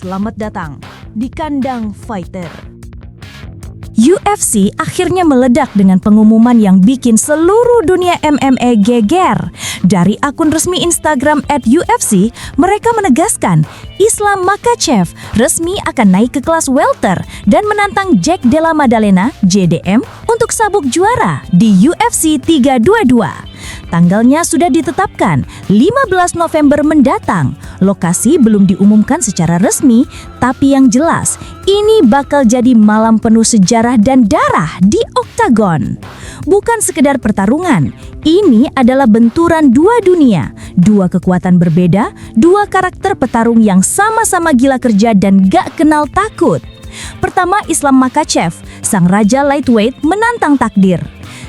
Selamat datang di Kandang Fighter. UFC akhirnya meledak dengan pengumuman yang bikin seluruh dunia MMA geger. Dari akun resmi Instagram @UFC, mereka menegaskan Islam Makhachev resmi akan naik ke kelas welter dan menantang Jack Della Maddalena (JDM) untuk sabuk juara di UFC 322. Tanggalnya sudah ditetapkan, 15 November mendatang. Lokasi belum diumumkan secara resmi, tapi yang jelas, ini bakal jadi malam penuh sejarah dan darah di oktagon. Bukan sekedar pertarungan, ini adalah benturan dua dunia, dua kekuatan berbeda, dua karakter petarung yang sama-sama gila kerja dan gak kenal takut. Pertama, Islam Makhachev, sang raja lightweight menantang takdir.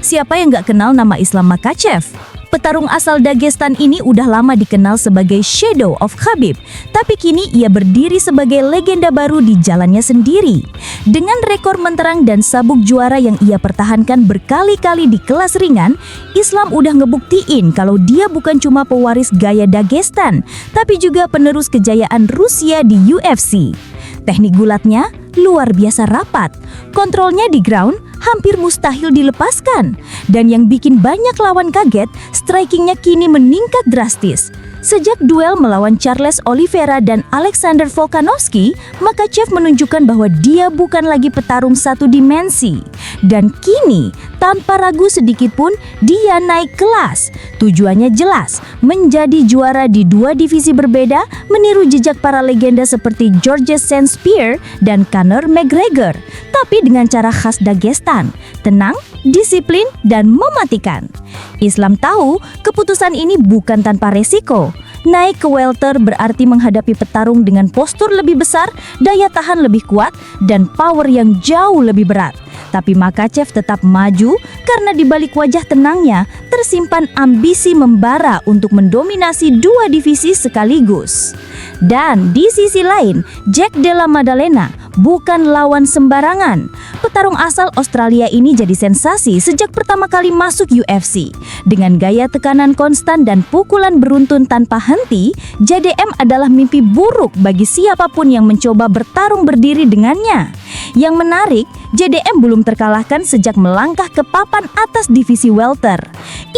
Siapa yang gak kenal nama Islam Makhachev? Petarung asal Dagestan ini udah lama dikenal sebagai Shadow of Khabib, tapi kini ia berdiri sebagai legenda baru di jalannya sendiri. Dengan rekor menterang dan sabuk juara yang ia pertahankan berkali-kali di kelas ringan, Islam udah ngebuktiin kalau dia bukan cuma pewaris gaya Dagestan, tapi juga penerus kejayaan Rusia di UFC. Teknik gulatnya luar biasa rapat, kontrolnya di ground hampir mustahil dilepaskan. Dan yang bikin banyak lawan kaget, strikingnya kini meningkat drastis. Sejak duel melawan Charles Oliveira dan Alexander Volkanovski, Makhachev menunjukkan bahwa dia bukan lagi petarung satu dimensi. Dan kini, tanpa ragu sedikit pun, dia naik kelas. Tujuannya jelas, menjadi juara di dua divisi berbeda, meniru jejak para legenda seperti Georges St-Pierre dan Conor McGregor. Tapi dengan cara khas Dagestan, tenang, disiplin, dan mematikan. Islam tahu keputusan ini bukan tanpa resiko. Naik ke welter berarti menghadapi petarung dengan postur lebih besar, daya tahan lebih kuat, dan power yang jauh lebih berat. Tapi Makhachev tetap maju karena di balik wajah tenangnya tersimpan ambisi membara untuk mendominasi dua divisi sekaligus. Dan di sisi lain, Jack Della Maddalena bukan lawan sembarangan. Petarung asal Australia ini jadi sensasi sejak pertama kali masuk UFC. Dengan gaya tekanan konstan dan pukulan beruntun tanpa henti, JDM adalah mimpi buruk bagi siapapun yang mencoba bertarung berdiri dengannya. Yang menarik, JDM belum terkalahkan sejak melangkah ke papan atas divisi welter.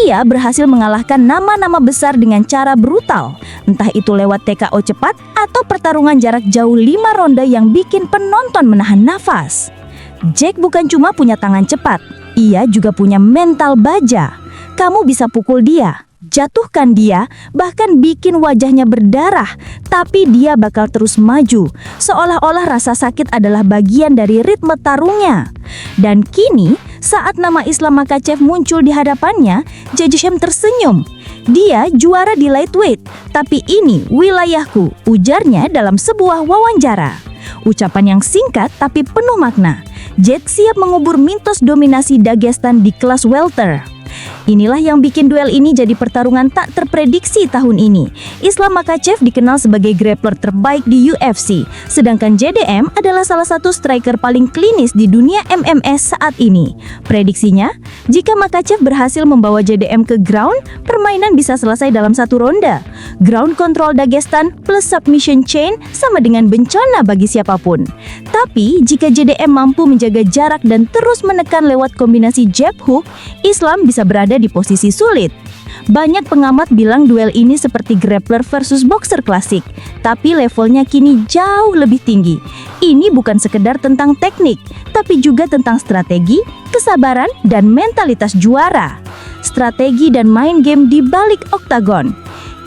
Ia berhasil mengalahkan nama-nama besar dengan cara brutal, entah itu lewat TKO cepat atau pertarungan jarak jauh 5 ronde yang bikin penonton menahan nafas. Jack bukan cuma punya tangan cepat, ia juga punya mental baja. Kamu bisa pukul dia, jatuhkan dia, bahkan bikin wajahnya berdarah, tapi dia bakal terus maju, seolah-olah rasa sakit adalah bagian dari ritme tarungnya. Dan kini, saat nama Islam Makhachev muncul di hadapannya, JDM tersenyum. Dia juara di lightweight, tapi ini wilayahku, ujarnya dalam sebuah wawancara. Ucapan yang singkat tapi penuh makna. Jack siap mengubur mitos dominasi Dagestan di kelas welter. Inilah yang bikin duel ini jadi pertarungan tak terprediksi tahun ini. Islam Makhachev dikenal sebagai grappler terbaik di UFC, sedangkan JDM adalah salah satu striker paling klinis di dunia MMA saat ini. Prediksinya, jika Makhachev berhasil membawa JDM ke ground, permainan bisa selesai dalam satu ronde. Ground control Dagestan plus submission chain sama dengan bencana bagi siapapun. Tapi, jika JDM mampu menjaga jarak dan terus menekan lewat kombinasi jab hook, Islam bisa berada di posisi sulit. Banyak pengamat bilang duel ini seperti grappler versus boxer klasik, tapi levelnya kini jauh lebih tinggi. Ini bukan sekedar tentang teknik, tapi juga tentang strategi, kesabaran, dan mentalitas juara. Strategi dan main game di balik oktagon.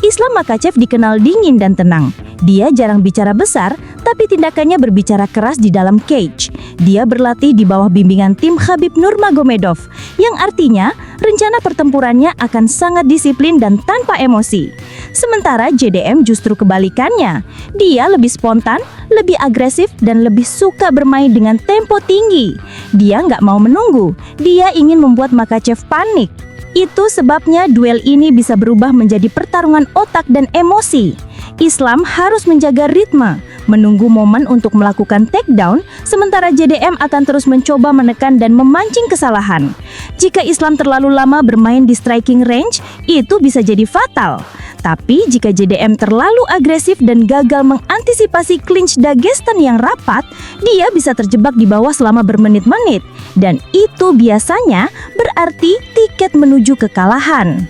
Islam Makhachev dikenal dingin dan tenang. Dia jarang bicara besar, tapi tindakannya berbicara keras di dalam cage. Dia berlatih di bawah bimbingan tim Khabib Nurmagomedov, yang artinya rencana pertempurannya akan sangat disiplin dan tanpa emosi. Sementara JDM justru kebalikannya. Dia lebih spontan, lebih agresif, dan lebih suka bermain dengan tempo tinggi. Dia nggak mau menunggu, dia ingin membuat Makhachev panik. Itu sebabnya duel ini bisa berubah menjadi pertarungan otak dan emosi. Islam harus menjaga ritme, menunggu momen untuk melakukan takedown, sementara JDM akan terus mencoba menekan dan memancing kesalahan. Jika Islam terlalu lama bermain di striking range, itu bisa jadi fatal. Tapi jika JDM terlalu agresif dan gagal mengantisipasi clinch Dagestan yang rapat, dia bisa terjebak di bawah selama bermenit-menit. Dan itu biasanya berarti tiket menuju kekalahan.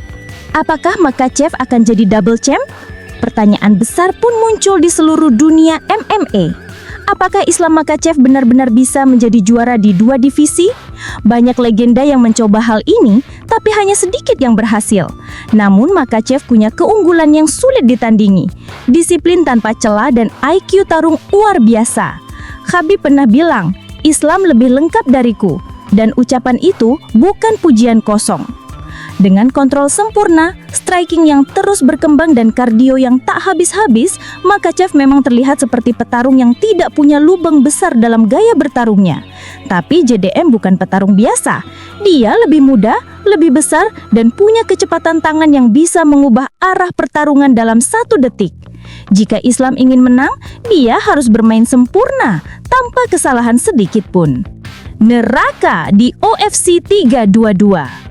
Apakah Makhachev akan jadi double champ? Pertanyaan besar pun muncul di seluruh dunia MMA. Apakah Islam Makhachev benar-benar bisa menjadi juara di dua divisi? Banyak legenda yang mencoba hal ini, tapi hanya sedikit yang berhasil. Namun Makhachev punya keunggulan yang sulit ditandingi. Disiplin tanpa celah dan IQ tarung luar biasa. Khabib pernah bilang, Islam lebih lengkap dariku. Dan ucapan itu bukan pujian kosong. Dengan kontrol sempurna, striking yang terus berkembang dan kardio yang tak habis-habis, Makhachev memang terlihat seperti petarung yang tidak punya lubang besar dalam gaya bertarungnya. Tapi JDM bukan petarung biasa. Dia lebih muda, lebih besar, dan punya kecepatan tangan yang bisa mengubah arah pertarungan dalam 1 detik. Jika Islam ingin menang, dia harus bermain sempurna, tanpa kesalahan sedikit pun. Neraka di UFC 322.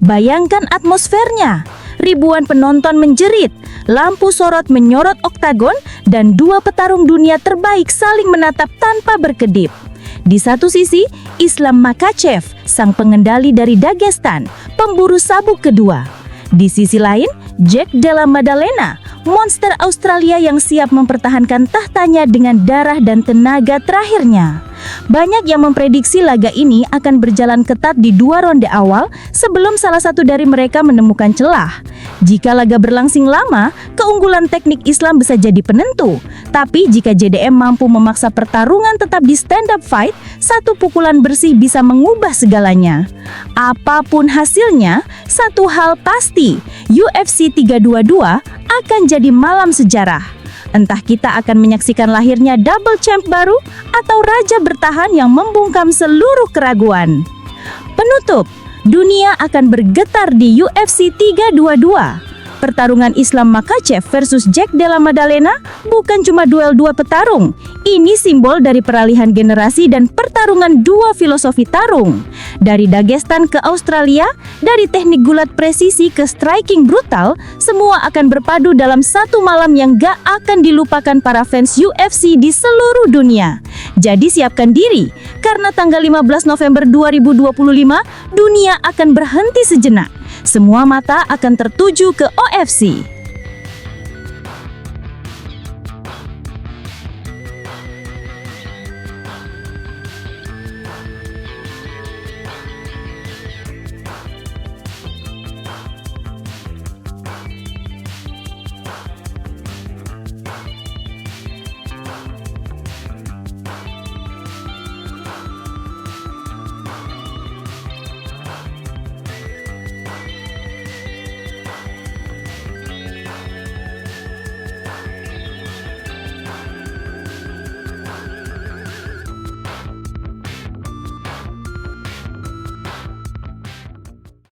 Bayangkan atmosfernya, ribuan penonton menjerit, lampu sorot menyorot oktagon, dan dua petarung dunia terbaik saling menatap tanpa berkedip. Di satu sisi, Islam Makhachev, sang pengendali dari Dagestan, pemburu sabuk kedua. Di sisi lain, Jack Della Maddalena, monster Australia yang siap mempertahankan tahtanya dengan darah dan tenaga terakhirnya. Banyak yang memprediksi laga ini akan berjalan ketat di 2 ronde awal sebelum salah satu dari mereka menemukan celah. Jika laga berlangsung lama, keunggulan teknik Islam bisa jadi penentu. Tapi jika JDM mampu memaksa pertarungan tetap di stand-up fight, satu pukulan bersih bisa mengubah segalanya. Apapun hasilnya, satu hal pasti, UFC 322 akan jadi malam sejarah. Entah kita akan menyaksikan lahirnya double champ baru atau raja bertahan yang membungkam seluruh keraguan. Penutup, dunia akan bergetar di UFC 322. Pertarungan Islam Makhachev versus Jack Della Maddalena bukan cuma duel dua petarung. Ini simbol dari peralihan generasi dan pertarungan dua filosofi tarung. Dari Dagestan ke Australia, dari teknik gulat presisi ke striking brutal, semua akan berpadu dalam satu malam yang gak akan dilupakan para fans UFC di seluruh dunia. Jadi siapkan diri, karena tanggal 15 November 2025, dunia akan berhenti sejenak. Semua mata akan tertuju ke OFC.